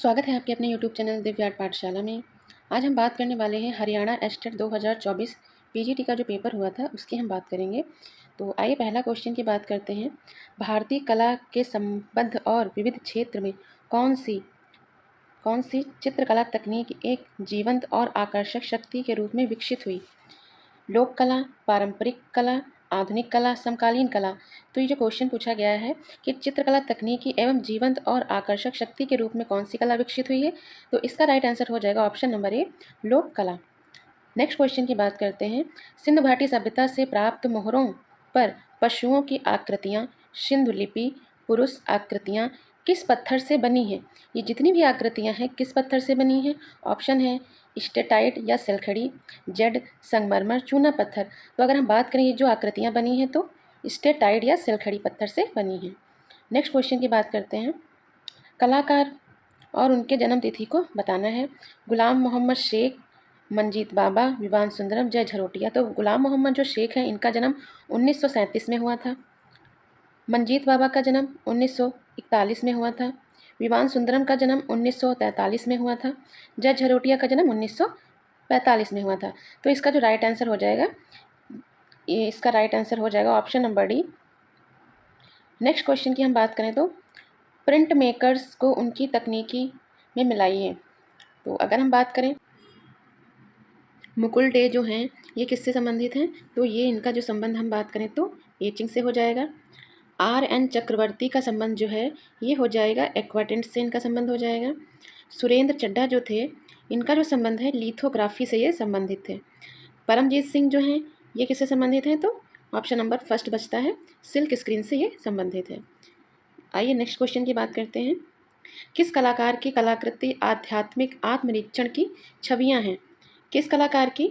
स्वागत है आपके अपने यूट्यूब चैनल दिव्य आर्ट पाठशाला में। आज हम बात करने वाले हैं हरियाणा एस्टेट 2024 पीजीटी का जो पेपर हुआ था उसकी हम बात करेंगे। तो आइए पहला क्वेश्चन की बात करते हैं। भारतीय कला के संबद्ध और विविध क्षेत्र में कौन सी चित्रकला तकनीक एक जीवंत और आकर्षक शक्ति के रूप में विकसित हुई? लोक कला, पारंपरिक कला, आधुनिक कला, समकालीन कला। तो ये जो क्वेश्चन पूछा गया है कि चित्रकला तकनीकी एवं जीवंत और आकर्षक शक्ति के रूप में कौन सी कला विकसित हुई है, तो इसका राइट आंसर हो जाएगा ऑप्शन नंबर ए, लोक कला। नेक्स्ट क्वेश्चन की बात करते हैं। सिंधु घाटी सभ्यता से प्राप्त मोहरों पर पशुओं की आकृतियाँ, सिंधु लिपि, पुरुष आकृतियाँ किस पत्थर से बनी हैं? ये जितनी भी आकृतियाँ हैं किस पत्थर से बनी हैं? ऑप्शन है स्टेटाइट या सिलखड़ी, जेड संगमरमर, चूना पत्थर। तो अगर हम बात करें ये जो आकृतियाँ बनी हैं तो स्टेटाइट या सिलखड़ी पत्थर से बनी हैं। नेक्स्ट क्वेश्चन की बात करते हैं। कलाकार और उनके जन्म तिथि को बताना है। गुलाम मोहम्मद शेख, मंजीत बाबा, विवान सुंदरम, जय झरोटिया। तो गुलाम मोहम्मद जो शेख हैं इनका जन्म 1937 में हुआ था। मंजीत बाबा का जन्म 1941 में हुआ था। विवान सुंदरम का जन्म 1943 में हुआ था। जय झरोटिया का जन्म 1945 में हुआ था। तो इसका जो राइट आंसर हो जाएगा, इसका राइट आंसर हो जाएगा option number D. Next question की हम बात करें तो प्रिंट मेकर्स को उनकी तकनीकी में मिलाइए। तो अगर हम बात करें मुकुल डे जो हैं ये किससे संबंधित हैं? तो ये इनका जो संबंध हम बात करें तो एचिंग से हो जाएगा। RN चक्रवर्ती का संबंध जो है ये हो जाएगा एक्वाटेंट से, इनका संबंध हो जाएगा। सुरेंद्र चड्ढा जो थे इनका जो संबंध है लिथोग्राफी से ये संबंधित थे। परमजीत सिंह जो हैं ये किससे संबंधित हैं? तो ऑप्शन नंबर फर्स्ट बचता है, सिल्क स्क्रीन से ये संबंधित है। आइए नेक्स्ट क्वेश्चन की बात करते हैं। किस कलाकार की कलाकृति आध्यात्मिक आत्मनिरीक्षण की छवियां हैं? किस कलाकार की?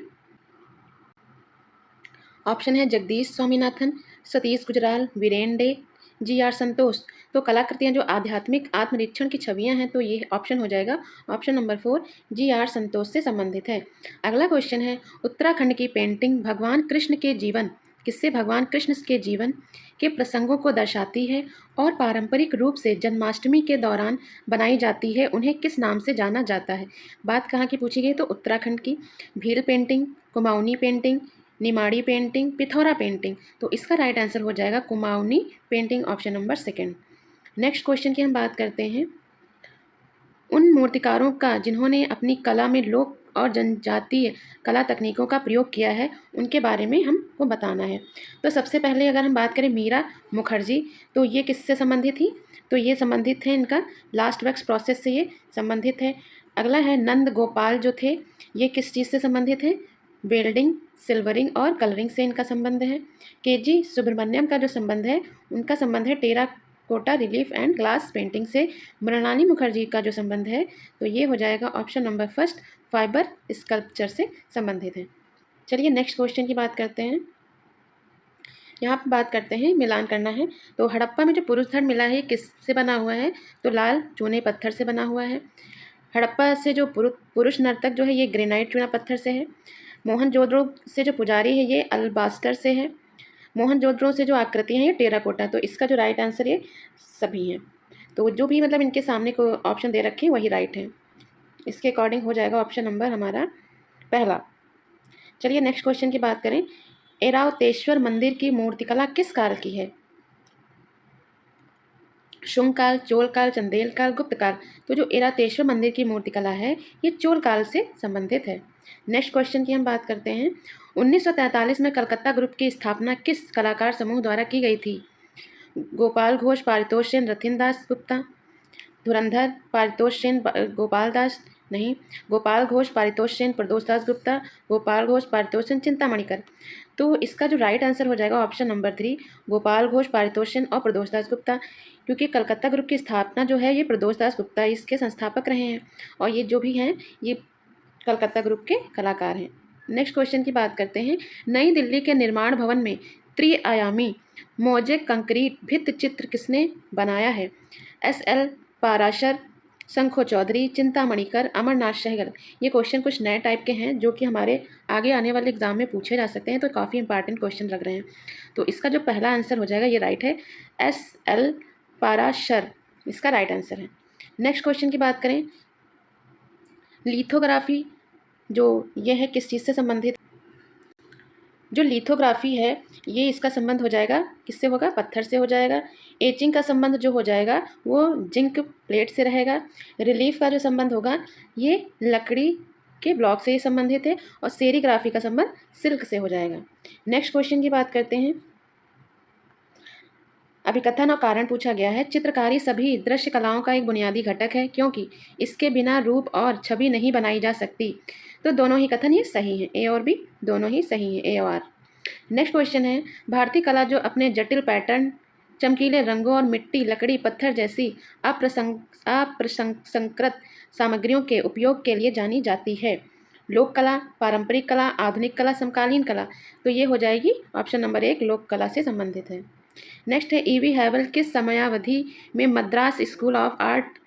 ऑप्शन है जगदीश स्वामीनाथन, सतीश गुजराल, वीरेन डे, GR संतोष। तो कलाकृतियाँ जो आध्यात्मिक आत्मनिरीक्षण की छवियां हैं तो ये ऑप्शन हो जाएगा ऑप्शन नंबर 4, GR संतोष से संबंधित है। अगला क्वेश्चन है उत्तराखंड की पेंटिंग भगवान कृष्ण के जीवन किससे भगवान कृष्ण के जीवन के प्रसंगों को दर्शाती है और पारंपरिक रूप से जन्माष्टमी के दौरान बनाई जाती है, उन्हें किस नाम से जाना जाता है? बात कहाँ की पूछी गई? तो उत्तराखंड की। Bhil painting, Kumaoni painting, Nimadi painting, Pithora painting. तो इसका राइट आंसर हो जाएगा Kumaoni painting, option number second. Next question की हम बात करते हैं। उन मूर्तिकारों का जिन्होंने अपनी कला में लोक और जनजातीय कला तकनीकों का प्रयोग किया है उनके बारे में हमको बताना है। तो सबसे पहले अगर हम बात करें मीरा मुखर्जी, तो ये किससे संबंधित थी? तो ये संबंधित है इनका लास्ट वैक्स प्रोसेस से ये संबंधित है। अगला है नंद गोपाल जो थे ये किस चीज़ से संबंधित है? वेल्डिंग, सिल्वरिंग और कलरिंग से इनका संबंध है। KG सुब्रमण्यम का जो संबंध है उनका संबंध है terracotta relief and glass painting से। मृणालिनी मुखर्जी का जो संबंध है तो ये हो जाएगा option number first, fibre sculpture से संबंधित है। चलिए नेक्स्ट क्वेश्चन की बात करते हैं। यहाँ पर बात करते हैं, मिलान करना है। तो हड़प्पा में जो पुरुष धड़ मिला है किससे बना हुआ है? तो लाल चूने पत्थर से बना हुआ है। हड़प्पा से जो पुरुष नर्तक जो है ये ग्रेनाइट चूना पत्थर से है। मोहनजोदड़ो से जो पुजारी है ये अल्बास्टर से है। मोहनजोदड़ो से जो आकृतियाँ हैं ये टेराकोटा। तो इसका जो राइट आंसर ये सभी हैं। तो जो भी मतलब इनके सामने को ऑप्शन दे रखे हैं वही राइट है। इसके अकॉर्डिंग हो जाएगा ऑप्शन नंबर हमारा पहला। चलिए नेक्स्ट क्वेश्चन की बात करें। ऐरावतेश्वर मंदिर की मूर्तिकला किस काल की है? शुंग काल, चोल काल, चंदेल काल, गुप्त काल। तो जो ऐरावतेश्वर मंदिर की मूर्तिकला है ये चोल काल से संबंधित है। नेक्स्ट क्वेश्चन की हम बात करते हैं। 1943 में कलकत्ता ग्रुप की स्थापना किस कलाकार समूह द्वारा की गई थी? गोपाल घोष, पारितोष सेन, रथिन दास गुप्ता। धुरंधर, पारितोष सेन, गोपाल दास नहीं, गोपाल घोष, पारितोष सेन, प्रदोष दास गुप्ता। गोपाल घोष, पारितोष सेन, चिंतामणिकर। तो इसका जो राइट आंसर हो जाएगा ऑप्शन नंबर 3, गोपाल घोष, पारितोष सेन और प्रदोष दास गुप्ता। क्योंकि कलकत्ता ग्रुप की स्थापना जो है ये प्रदोष दास गुप्ता इसके संस्थापक रहे हैं और ये जो भी हैं ये कलकत्ता ग्रुप के कलाकार हैं। नेक्स्ट क्वेश्चन की बात करते हैं। नई दिल्ली के निर्माण भवन में त्रिआयामी मोज़ेक कंक्रीट भित्ति चित्र किसने बनाया है? SL पाराशर, शंखो चौधरी, चिंतामणिकर, अमरनाथ सहगल। ये क्वेश्चन कुछ नए टाइप के हैं जो कि हमारे आगे आने वाले एग्जाम में पूछे जा सकते हैं, तो काफ़ी इंपॉर्टेंट क्वेश्चन लग रहे हैं। तो इसका जो पहला आंसर हो जाएगा ये राइट है, SL पाराशर। इसका राइट आंसर है। नेक्स्ट क्वेश्चन की बात करें, लिथोग्राफी जो ये है किस चीज़ से संबंधित? जो लिथोग्राफी है ये इसका संबंध हो जाएगा किससे होगा? पत्थर से हो जाएगा। एचिंग का संबंध जो हो जाएगा वो जिंक प्लेट से रहेगा। रिलीफ का जो संबंध होगा ये लकड़ी के ब्लॉक से ही संबंधित है। और सेरीग्राफी का संबंध सिल्क से हो जाएगा। नेक्स्ट क्वेश्चन की बात करते हैं, अभिकथन और कारण पूछा गया है। चित्रकारी सभी दृश्य कलाओं का एक बुनियादी घटक है क्योंकि इसके बिना रूप और छवि नहीं बनाई जा सकती। तो दोनों ही कथन ये सही हैं, ए और बी दोनों ही सही हैं, ए और आर। नेक्स्ट क्वेश्चन है, भारतीय कला जो अपने जटिल पैटर्न, चमकीले रंगों और मिट्टी, लकड़ी, पत्थर जैसी अप्रसंकृत सामग्रियों के उपयोग के लिए जानी जाती है। लोक कला, पारंपरिक कला, आधुनिक कला, समकालीन कला। तो ये हो जाएगी ऑप्शन नंबर 1 लोक कला से संबंधित है। नेक्स्ट है, ईवी हैवल किस समयावधि में Madras school of art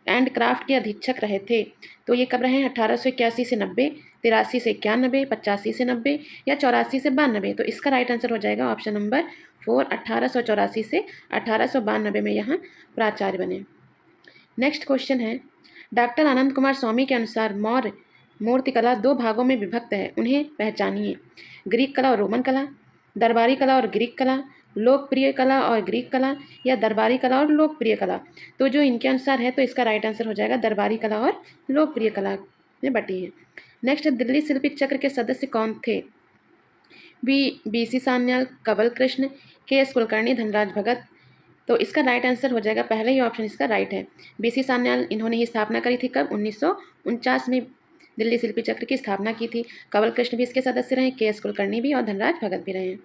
and craft के अधीक्षक रहे थे? तो ये कब रहे हैं? 1881 से 90, 83 से 91, 85 से 90 या 84 से 92। तो इसका राइट आंसर हो जाएगा ऑप्शन नंबर 4, 1884 से 1892 में यहाँ प्राचार्य बने। नेक्स्ट क्वेश्चन है, डॉक्टर आनंद कुमार स्वामी के अनुसार मौर्य मूर्तिकला 2 भागों में विभक्त है, उन्हें पहचानिए। ग्रीक कला और रोमन कला, दरबारी कला और ग्रीक कला, लोकप्रिय कला और ग्रीक कला या दरबारी कला और लोकप्रिय कला। तो जो इनके अनुसार है तो इसका राइट आंसर हो जाएगा दरबारी कला और लोकप्रिय कला में बटी है। नेक्स्ट है, दिल्ली शिल्पी चक्र के सदस्य कौन थे? बी सी सान्याल, कंवल कृष्ण, के एस कुलकर्णी, धनराज भगत। तो इसका राइट आंसर हो जाएगा पहले ही ऑप्शन इसका राइट है। बी.सी. सान्याल इन्होंने ही स्थापना करी थी कब? 1949 में दिल्ली शिल्पी चक्र की स्थापना की थी। कंवल कृष्ण भी इसके सदस्य रहे, के एस कुलकर्णी भी और धनराज भगत भी रहे हैं।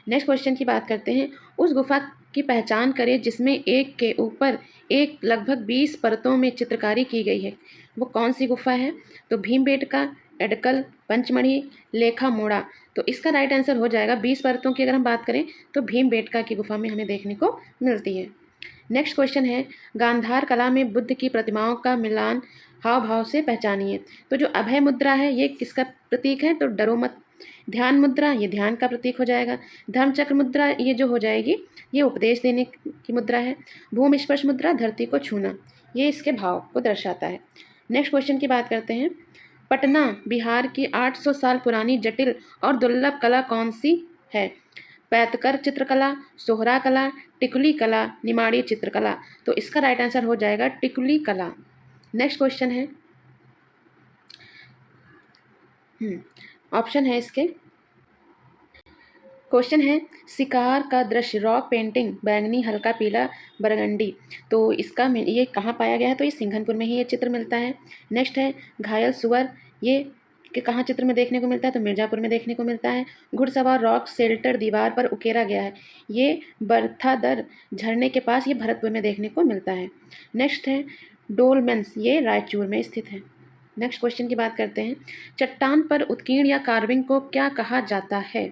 नेक्स्ट क्वेश्चन की बात करते हैं, उस गुफा की पहचान करें जिसमें एक के ऊपर एक लगभग 20 परतों में चित्रकारी की गई है। वो कौन सी गुफा है? तो भीमबेटका, एडकल, पंचमढ़ी, लेखा मोड़ा। तो इसका राइट आंसर हो जाएगा 20 परतों की अगर हम बात करें तो भीमबेटका की गुफा में हमें देखने को मिलती है। नेक्स्ट क्वेश्चन है, गांधार कला में बुद्ध की प्रतिमाओं का मिलान हाव भाव से पहचानिए। तो जो अभय मुद्रा है ये किसका प्रतीक है? तो डरो मत। ध्यान मुद्रा ये ध्यान का प्रतीक हो जाएगा। धर्मचक्र मुद्रा ये जो हो जाएगी ये उपदेश देने की मुद्रा है। भूमि स्पर्श मुद्रा धरती को छूना, ये इसके भाव को दर्शाता है। नेक्स्ट क्वेश्चन की बात करते हैं, पटना बिहार की 800 साल पुरानी जटिल और दुर्लभ कला कौन सी है? पैतकर चित्रकला, सोहरा कला, टिकुली कला, निमाड़ी चित्रकला। तो इसका राइट आंसर हो जाएगा टिकुली कला। नेक्स्ट क्वेश्चन है, ऑप्शन है इसके, क्वेश्चन है, शिकार का दृश्य रॉक पेंटिंग बैंगनी, हल्का पीला, बरगंडी। तो इसका ये कहाँ पाया गया है? तो ये सिंघनपुर में ही ये चित्र मिलता है। नेक्स्ट है, घायल सुअर ये कि कहाँ चित्र में देखने को मिलता है? तो मिर्ज़ापुर में देखने को मिलता है। घुड़सवार रॉक शेल्टर दीवार पर उकेरा गया है, ये बर्थादर झरने के पास ये भरतपुर में देखने को मिलता है। नेक्स्ट है, डोलमेंस ये रायचूर में स्थित है। नेक्स्ट क्वेश्चन की बात करते हैं, चट्टान पर उत्कीर्ण या कार्विंग को क्या कहा जाता है?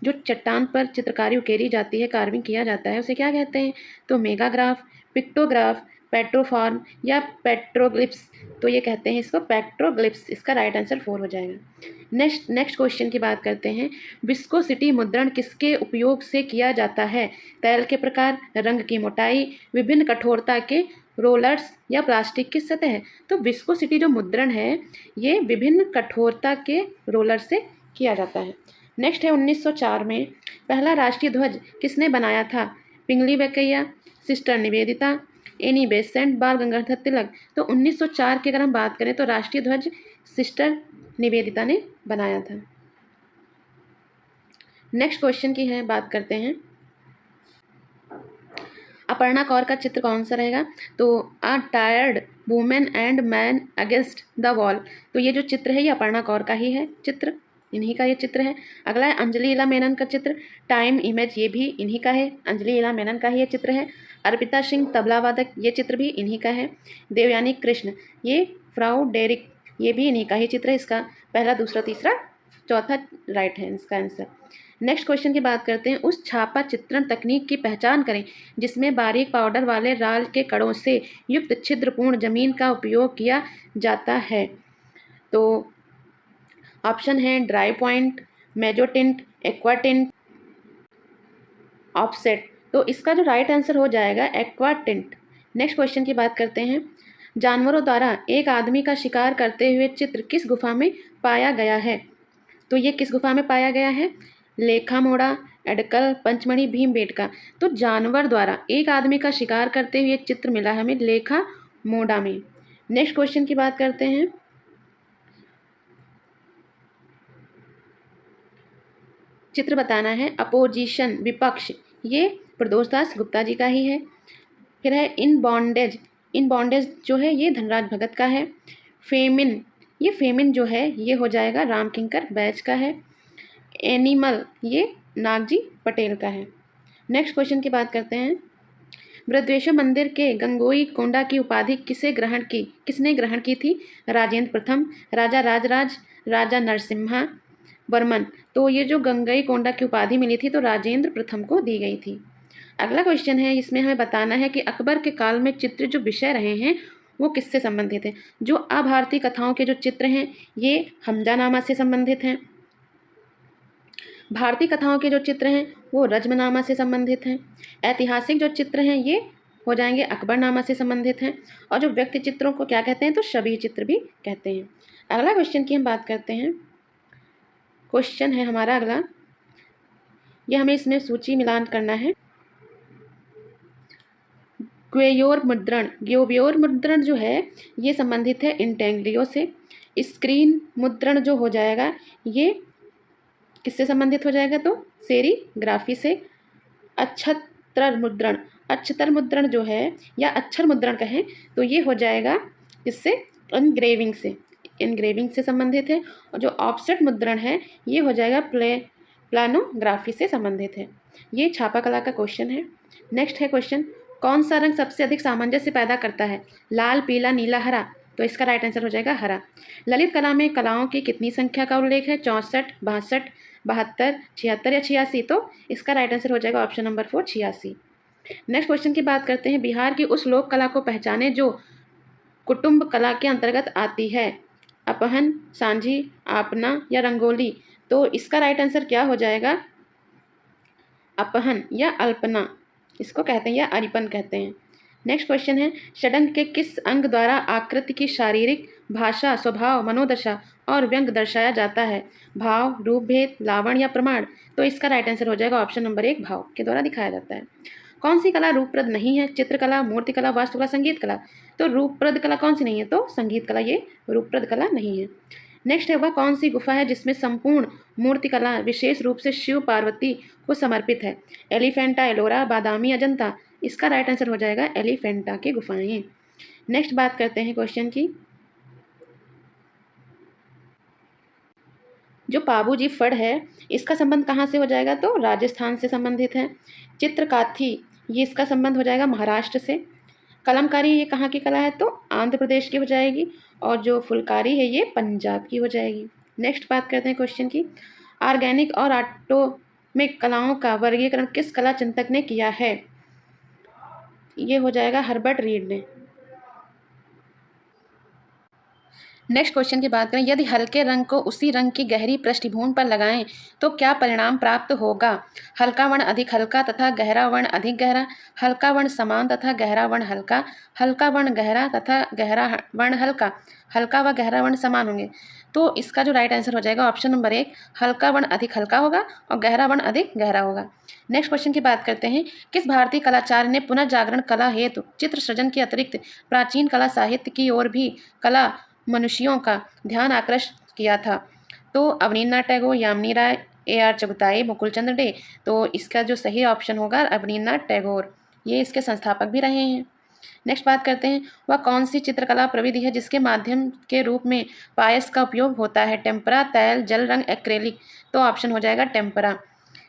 जो चट्टान पर चित्रकारी उकेरी जाती है, कार्विंग किया जाता है, उसे क्या कहते हैं? तो मेगाग्राफ, पिक्टोग्राफ, पेट्रोफॉर्म या पेट्रोग्लिप्स। तो ये कहते हैं इसको पेट्रोग्लिप्स। इसका राइट आंसर 4 हो जाएगा। नेक्स्ट क्वेश्चन की बात करते हैं, विस्कोसिटी मुद्रण किसके उपयोग से किया जाता है? तैल के प्रकार, रंग की मोटाई, विभिन्न कठोरता के रोलर्स या प्लास्टिक की सतह। तो विस्कोसिटी जो मुद्रण है ये विभिन्न कठोरता के रोलर से किया जाता है। नेक्स्ट है, 1904 में पहला राष्ट्रीय ध्वज किसने बनाया था? Pingali Venkayya, Sister Nivedita, Annie Besant, Bal Gangadhar तिलक। तो 1904 की अगर हम बात करें तो राष्ट्रीय ध्वज सिस्टर निवेदिता ने बनाया था। नेक्स्ट क्वेश्चन की है बात करते हैं, अपर्णा कौर का चित्र कौन सा रहेगा? तो a tired women and man against the wall. तो ये जो चित्र है ये अपर्णा कौर का ही है चित्र, इन्हीं का ये चित्र है। अगला है अंजलि इला मेनन का चित्र, टाइम इमेज, ये भी इन्हीं का है, अंजलि इला मेनन का ही ये चित्र है। अर्पिता सिंह तबला वादक, ये चित्र भी इन्हीं का है। देवयानी कृष्ण ये फ्राउ डेरिक, ये भी इन्हीं का ही चित्र है। इसका पहला, दूसरा, तीसरा, चौथा राइट है इसका आंसर। नेक्स्ट क्वेश्चन की बात करते हैं, उस छापा चित्रण तकनीक की पहचान करें जिसमें बारीक पाउडर वाले राल के कणों से युक्त छिद्रपूर्ण जमीन का उपयोग किया जाता है। तो ऑप्शन है ड्राई पॉइंट, मेजोटिंट, एक्वाटिंट, ऑफसेट। तो इसका जो राइट आंसर हो जाएगा एक्वाटिंट। नेक्स्ट क्वेश्चन की बात करते हैं। जानवरों द्वारा एक आदमी का शिकार करते हुए चित्र किस गुफा में पाया गया है? तो ये किस गुफा में पाया गया है? लेखा मोड़ा, एडकल, पंचमढ़ी, भीमबेटका। तो जानवर द्वारा एक आदमी का शिकार करते हुए चित्र मिला है हमें लेखा मोड़ा में। नेक्स्ट क्वेश्चन की बात करते हैं। चित्र बताना है, अपोजिशन, विपक्ष, ये प्रदोष दास गुप्ता जी का ही है। फिर है इन बॉन्डेज, इन बॉन्डेज जो है ये धनराज भगत का है। फेमिन, ये फेमिन जो है ये हो जाएगा राम किंकर बैच का है। एनिमल, ये नागजी पटेल का है। नेक्स्ट क्वेश्चन की बात करते हैं। बृहदेश्वर मंदिर के गंगोई कोंडा की उपाधि किसने ग्रहण की थी? राजेंद्र प्रथम, राजा राजराज, राजा नरसिम्हा वर्मन। तो ये जो गंगई कोंडा की उपाधि मिली थी तो राजेंद्र प्रथम को दी गई थी। अगला क्वेश्चन है, इसमें हमें बताना है कि अकबर के काल में चित्र जो विषय रहे हैं वो किससे संबंधित हैं? जो अभारतीय कथाओं के जो चित्र हैं ये हमजानामा से संबंधित हैं। भारतीय कथाओं के जो चित्र हैं वो रज्मनामा से संबंधित हैं। ऐतिहासिक जो चित्र हैं ये हो जाएंगे अकबरनामा से संबंधित हैं। और जो व्यक्ति चित्रों को क्या कहते हैं? तो शबीह चित्र भी कहते हैं। अगला क्वेश्चन की हम बात करते हैं। क्वेश्चन है हमारा अगला, ये हमें इसमें सूची मिलान करना है। ग्वेयोर मुद्रण जो है ये संबंधित है इंटेग्रियो से। स्क्रीन मुद्रण जो हो जाएगा ये किससे संबंधित हो जाएगा? तो सेरीग्राफी से। अक्षतर मुद्रण जो है या अक्षर मुद्रण कहें तो ये हो जाएगा किससे? इनग्रेविंग से संबंधित है। और जो ऑफसेट मुद्रण है ये हो जाएगा प्लानोग्राफी से संबंधित है। ये छापा कला का क्वेश्चन है। नेक्स्ट है क्वेश्चन, कौन सा रंग सबसे अधिक सामंजस्य पैदा करता है? लाल, पीला, नीला, हरा। तो इसका राइट आंसर हो जाएगा हरा। ललित कला में कलाओं की कितनी संख्या का उल्लेख है? 64, 62, 72, 76 या 86। तो इसका राइट आंसर हो जाएगा ऑप्शन नंबर 4, 86। नेक्स्ट क्वेश्चन की बात करते हैं। बिहार की उस लोक कला को पहचाने जो कुटुंब कला के अंतर्गत आती है? अपहन, सांझी, आपना या रंगोली। तो इसका राइट आंसर क्या हो जाएगा? अपहन या अल्पना इसको कहते हैं या अरिपन कहते हैं। नेक्स्ट क्वेश्चन है, षडंग के किस अंग द्वारा आकृति की शारीरिक, भाषा, स्वभाव, मनोदशा और व्यंग दर्शाया जाता है? भाव, रूप भेद, लावण्य या प्रमाण। तो इसका राइट आंसर हो जाएगा ऑप्शन नंबर 1, भाव के द्वारा दिखाया जाता है। कौन सी कला रूपप्रद नहीं है? चित्रकला, मूर्तिकला, वास्तुकला, संगीत कला। तो रूपप्रद कला कौन सी नहीं है? तो संगीत कला ये रूपप्रद कला नहीं है। नेक्स्ट है, वह कौन सी गुफा है जिसमें संपूर्ण मूर्तिकला विशेष रूप से शिव पार्वती को समर्पित है? एलिफेंटा, एलोरा, बादामी, अजंता। इसका राइट आंसर हो जाएगा एलिफेंटा की गुफाएं। नेक्स्ट बात करते हैं क्वेश्चन की। जो पाबूजी फड़ है इसका संबंध कहाँ से हो जाएगा? तो राजस्थान से संबंधित है। चित्रकाथी ये इसका संबंध हो जाएगा महाराष्ट्र से। कलमकारी ये कहाँ की कला है? तो आंध्र प्रदेश की हो जाएगी। और जो फुलकारी है ये पंजाब की हो जाएगी। नेक्स्ट बात करते हैं क्वेश्चन की। ऑर्गेनिक और ऑटोमिक कलाओं का वर्गीकरण किस कला चिंतक ने किया है? ये हो जाएगा हर्बर्ट रीड ने। नेक्स्ट क्वेश्चन की बात करें, यदि हल्के रंग को उसी रंग की गहरी पृष्ठभूमि पर लगाएं तो क्या परिणाम प्राप्त होगा? हल्का वर्ण अधिक हल्का तथा गहरा वर्ण अधिक गहरा, हल्का वर्ण समान तथा गहरा वर्ण हल्का, हल्का वर्ण गहरा तथा गहरा वर्ण हल्का, हल्का व गहरा वर्ण समान होंगे। तो इसका जो राइट आंसर हो जाएगा ऑप्शन नंबर 1, हल्का वर्ण अधिक हल्का होगा और गहरा वर्ण अधिक गहरा होगा। नेक्स्ट क्वेश्चन की बात करते हैं, किस भारतीय कलाचार्य ने पुनर्जागरण कला हेतु चित्र सृजन के अतिरिक्त प्राचीन कला साहित्य की ओर भी कला मनुष्यों का ध्यान आकृष्ट किया था? तो अवनींद्रनाथ टैगोर, यामिनी राय, AR चगताई, मुकुलचंद डे। तो इसका जो सही ऑप्शन होगा अवनींद्रनाथ टैगोर, ये इसके संस्थापक भी रहे हैं। नेक्स्ट बात करते हैं, वह कौन सी चित्रकला प्रविधि है जिसके माध्यम के रूप में पायस का उपयोग होता है? टेम्परा, तैल, जल रंग, एक्रेलिक। तो ऑप्शन हो जाएगा टेम्परा।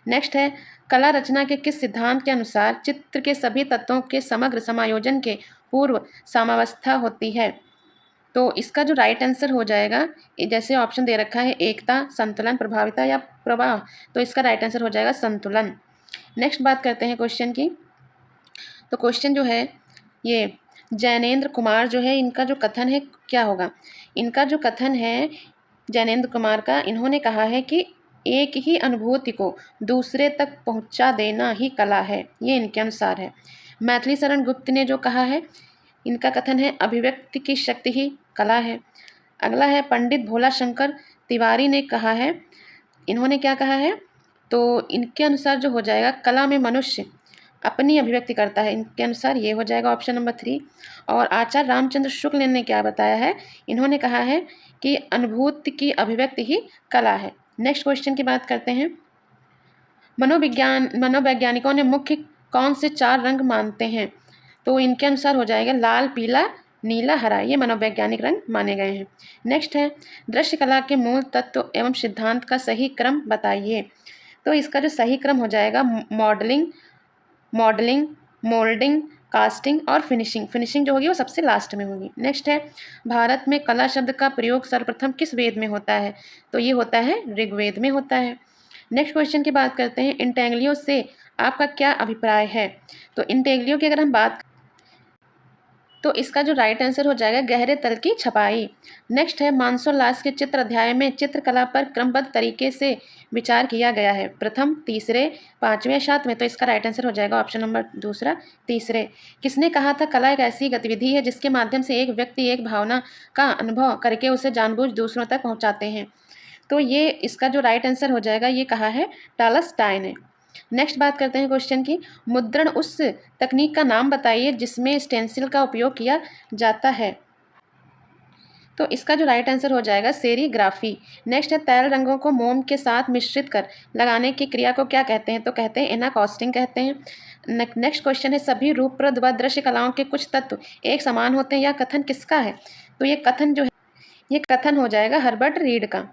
नेक्स्ट है, कला रचना के किस सिद्धांत के अनुसार चित्र के सभी तत्वों के समग्र समायोजन के पूर्व सामावस्था होती है? तो इसका जो राइट आंसर हो जाएगा, जैसे ऑप्शन दे रखा है एकता, संतुलन, प्रभाविता या प्रवाह। तो इसका राइट आंसर हो जाएगा संतुलन। नेक्स्ट बात करते हैं क्वेश्चन की। तो क्वेश्चन जो है ये जैनेंद्र कुमार जो है इनका जो कथन है क्या होगा? इनका जो कथन है जैनेंद्र कुमार का, इन्होंने कहा है कि एक ही अनुभूति को दूसरे तक पहुंचा देना ही कला है, ये इनके अनुसार है। मैथिली शरण गुप्त ने जो कहा है, इनका कथन है अभिव्यक्ति की शक्ति ही कला है। अगला है पंडित भोला शंकर तिवारी ने कहा है, इन्होंने क्या कहा है, तो इनके अनुसार जो हो जाएगा कला में मनुष्य अपनी अभिव्यक्ति करता है, इनके अनुसार ये हो जाएगा ऑप्शन नंबर 3। और आचार्य रामचंद्र शुक्ल ने क्या बताया है, इन्होंने कहा है कि अनुभूति की अभिव्यक्ति ही कला है। नेक्स्ट क्वेश्चन की बात करते हैं। मनोवैज्ञानिकों ने मुख्य कौन से 4 रंग मानते हैं, तो इनके अनुसार हो जाएगा लाल, पीला, नीला, हरा, ये मनोवैज्ञानिक रंग माने गए हैं। नेक्स्ट है दृश्य कला के मूल तत्व एवं सिद्धांत का सही क्रम बताइए, तो इसका जो सही क्रम हो जाएगा मॉडलिंग, मोल्डिंग, कास्टिंग और फिनिशिंग जो होगी वो सबसे लास्ट में होगी। नेक्स्ट है भारत में कला शब्द का प्रयोग सर्वप्रथम किस वेद में होता है, तो ये होता है ऋग्वेद में होता है। नेक्स्ट क्वेश्चन की बात करते हैं, इंटेग्लियो से आपका क्या अभिप्राय है, तो इंटेग्लियो की अगर हम बात तो इसका जो राइट आंसर हो जाएगा गहरे तल की छपाई। नेक्स्ट है मानसोल्लास के चित्र अध्याय में चित्रकला पर क्रमबद्ध तरीके से विचार किया गया है, प्रथम, तीसरे, पाँचवें, सातवें, तो इसका राइट आंसर हो जाएगा ऑप्शन नंबर दूसरा, तीसरे। किसने कहा था कला एक ऐसी गतिविधि है जिसके माध्यम से एक व्यक्ति एक भावना का अनुभव करके उसे जानबूझ दूसरों तक पहुँचाते हैं, तो ये इसका जो राइट आंसर हो जाएगा ये कहा है टॉलस्टॉय ने। नेक्स्ट बात करते हैं क्वेश्चन की, मुद्रण उस तकनीक का नाम बताइए जिसमें स्टेंसिल का उपयोग किया जाता है, तो इसका जो राइट आंसर हो जाएगा सेरीग्राफी। नेक्स्ट है तैल रंगों को मोम के साथ मिश्रित कर लगाने की क्रिया को क्या कहते हैं, तो कहते हैं एनाकॉस्टिंग कहते हैं। नेक्स्ट क्वेश्चन है सभी रूपप्रद व दृश्य कलाओं के कुछ तत्व एक समान होते हैं, यह कथन किसका है, तो ये कथन जो है ये कथन हो जाएगा हर्बर्ट रीड का।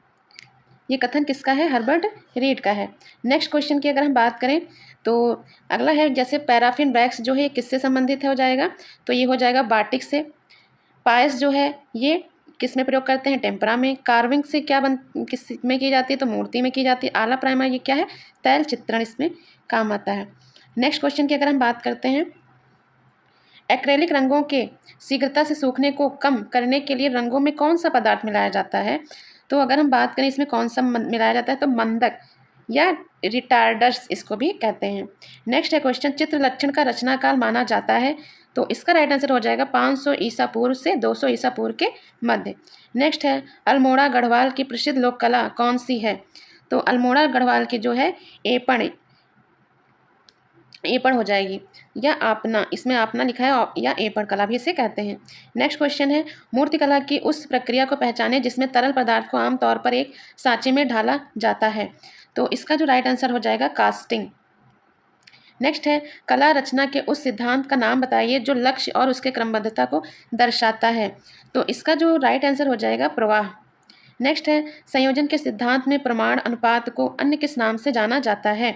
ये कथन किसका है, हर्बर्ट रीड का है। नेक्स्ट क्वेश्चन की अगर हम बात करें तो अगला है जैसे पैराफिन वैक्स जो है ये किससे संबंधित हो जाएगा, तो ये हो जाएगा बाटिक से। पायस जो है ये किस में प्रयोग करते हैं, टेम्परा में। कार्विंग से क्या किस में की जाती है, तो मूर्ति में की जाती है। आला प्राइमर ये क्या है, तैल चित्रण इसमें काम आता है। नेक्स्ट क्वेश्चन की अगर हम बात करते हैं, एक्रेलिक रंगों के शीघ्रता से सूखने को कम करने के लिए रंगों में कौन सा पदार्थ मिलाया जाता है, तो अगर हम बात करें इसमें कौन सा मिलाया जाता है, तो मंदक या रिटार्डर्स इसको भी कहते हैं। नेक्स्ट है क्वेश्चन चित्र लक्षण का रचनाकाल माना जाता है, तो इसका राइट आंसर हो जाएगा 500 ईसा पूर्व से 200 ईसा पूर्व के मध्य। नेक्स्ट है अल्मोड़ा गढ़वाल की प्रसिद्ध लोक कला कौन सी है, तो अल्मोड़ा गढ़वाल की जो है एपण हो जाएगी, या आपना, इसमें आपना लिखा है या एपण कला भी इसे कहते हैं। नेक्स्ट क्वेश्चन है मूर्ति कला की उस प्रक्रिया को पहचाने जिसमें तरल पदार्थ को आमतौर पर एक सांचे में ढाला जाता है, तो इसका जो राइट आंसर हो जाएगा कास्टिंग। नेक्स्ट है कला रचना के उस सिद्धांत का नाम बताइए जो लक्ष्य और उसके क्रमबद्धता को दर्शाता है, तो इसका जो राइट आंसर हो जाएगा प्रवाह। नेक्स्ट है संयोजन के सिद्धांत में प्रमाण अनुपात को अन्य किस नाम से जाना जाता है,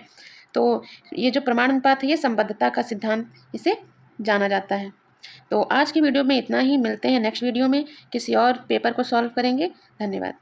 तो ये जो प्रमाण अनुपात है ये संबद्धता का सिद्धांत इसे जाना जाता है। तो आज की वीडियो में इतना ही, मिलते हैं नेक्स्ट वीडियो में, किसी और पेपर को सॉल्व करेंगे। धन्यवाद।